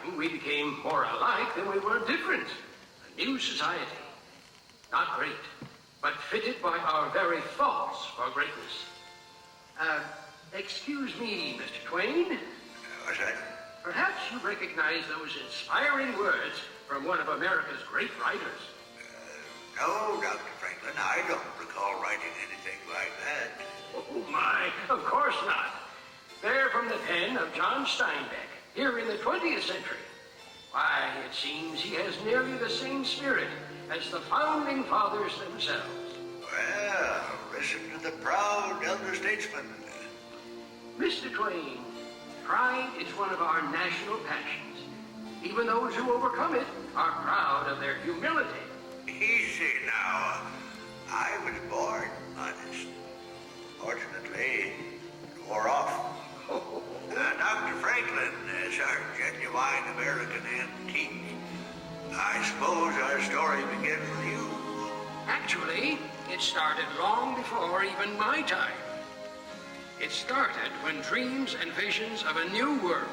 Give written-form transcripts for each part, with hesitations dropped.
time, we became more alike than we were different. A new society. Not great, but fitted by our very faults for greatness. Excuse me, Mr. Twain. What's that? Perhaps you recognize those inspiring words from one of America's great writers. No, Dr. Franklin, I don't recall writing anything like that. Oh, my, of course not. They're from the pen of John Steinbeck, here in the 20th century. Why, it seems he has nearly the same spirit as the founding fathers themselves. Well, listen to the proud elder statesman. Mr. Twain, pride is one of our national passions. Even those who overcome it are proud of their humility. Easy now. I was born honest. Fortunately, it wore off. Dr. Franklin is our genuine American antique. I suppose our story begins with you. Actually, it started long before even my time. It started when dreams and visions of a new world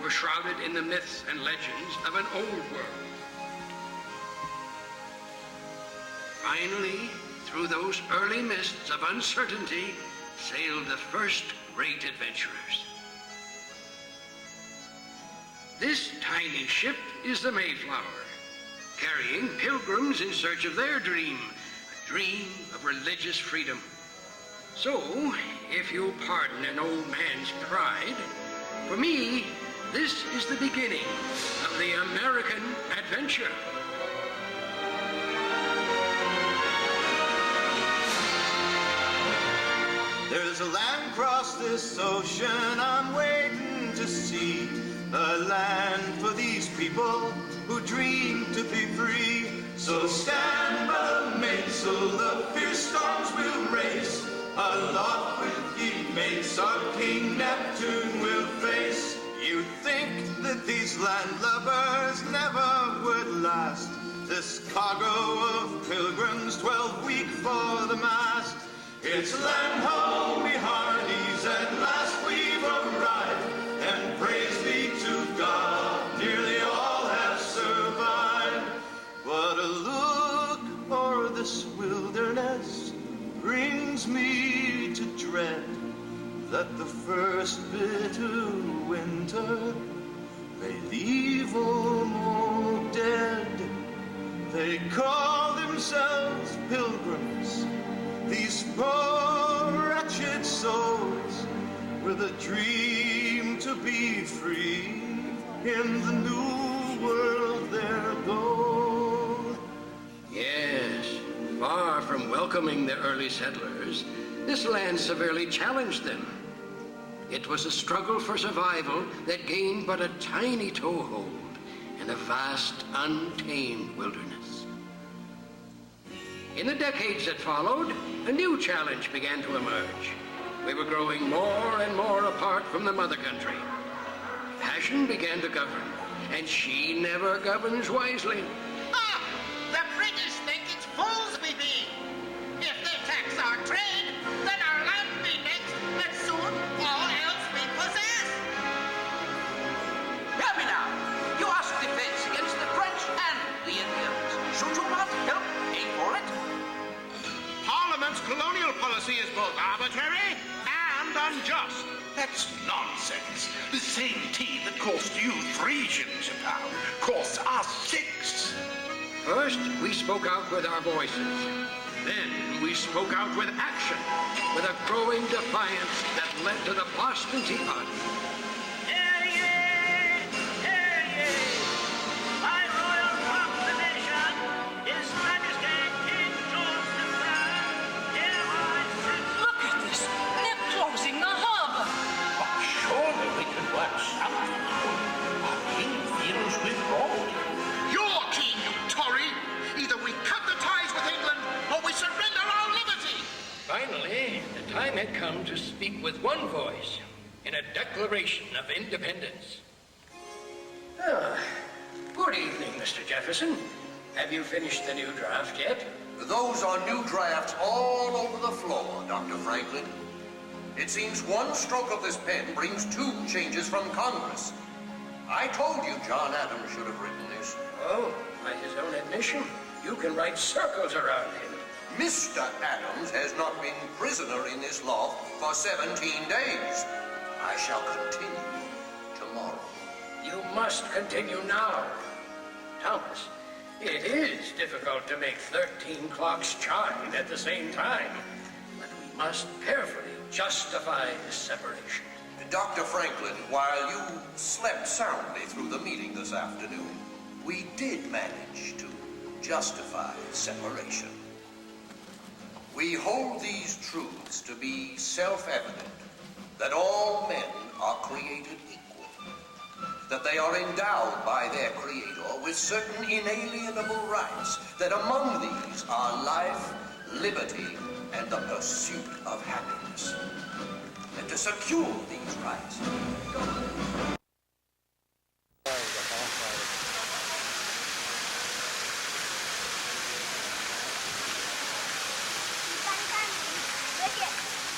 were shrouded in the myths and legends of an old world. Finally, through those early mists of uncertainty, sailed the first great adventurers. This tiny ship is the Mayflower, carrying pilgrims in search of their dream, a dream of religious freedom. So, if you'll pardon an old man's pride, for me, this is the beginning of the American adventure. There's a land across this ocean I'm waiting to see. A land for these people who dream to be free. So stand by the mainsail, the fierce storms will race. Aloft with ye mates, our King Neptune will face. You'd think that these landlubbers never would last. This cargo of pilgrims, 12 week for the mast. It's land ho, me hearties, at last we've arrived, and praise be to God, nearly all have survived. But a look o'er this wilderness brings me to dread that the first bitter winter may leave them all dead. They call themselves pilgrims, these poor wretched souls, with a dream to be free in the new world their goal. Yes, far from welcoming the early settlers, this land severely challenged them. It was a struggle for survival that gained but a tiny toehold in a vast, untamed wilderness. In the decades that followed, a new challenge began to emerge. We were growing more and more apart from the mother country. Passion began to govern, and she never governs wisely. Ah! The British think it's fools we be. If they tax our trade, then our land be next, and soon all else we possess. Hear me now. You ask defense against the French and the Indians. Should you not help pay for it? Parliament's colonial policy is both arbitrary and unjust. That's nonsense. The same tea that cost you 3 shillings a pound costs us 6. First, we spoke out with our voices. Then we spoke out with action, with a growing defiance that led to the Boston Tea Party. Hear ye! Hear ye! By royal proclamation, His Majesty King George III hereby sets... Look at this! They're closing the harbor! But surely we can work something out. Our king feels withdrawn. Your king, you Tory! Either we cut the ties with England, or we surrender our liberty! Finally, the time had come to speak with one voice in a declaration of independence. Good evening, Mr. Jefferson. Have you finished the new draft yet? Those are new drafts all over the floor, Dr. Franklin. It seems one stroke of this pen brings 2 changes from Congress. I told you John Adams should have written this. Oh, by his own admission, you can write circles around him. Mr. Adams has not been prisoner in this loft for 17 days. I shall continue tomorrow. You must continue now. Thomas, it is difficult to make 13 clocks chime at the same time, but we must carefully justify this separation. Dr. Franklin, while you slept soundly through the meeting this afternoon, we did manage to justify separation. We hold these truths to be self-evident, that all men are created equal, that they are endowed by their Creator with certain inalienable rights, that among these are life, liberty, and the pursuit of happiness. And to secure these rights,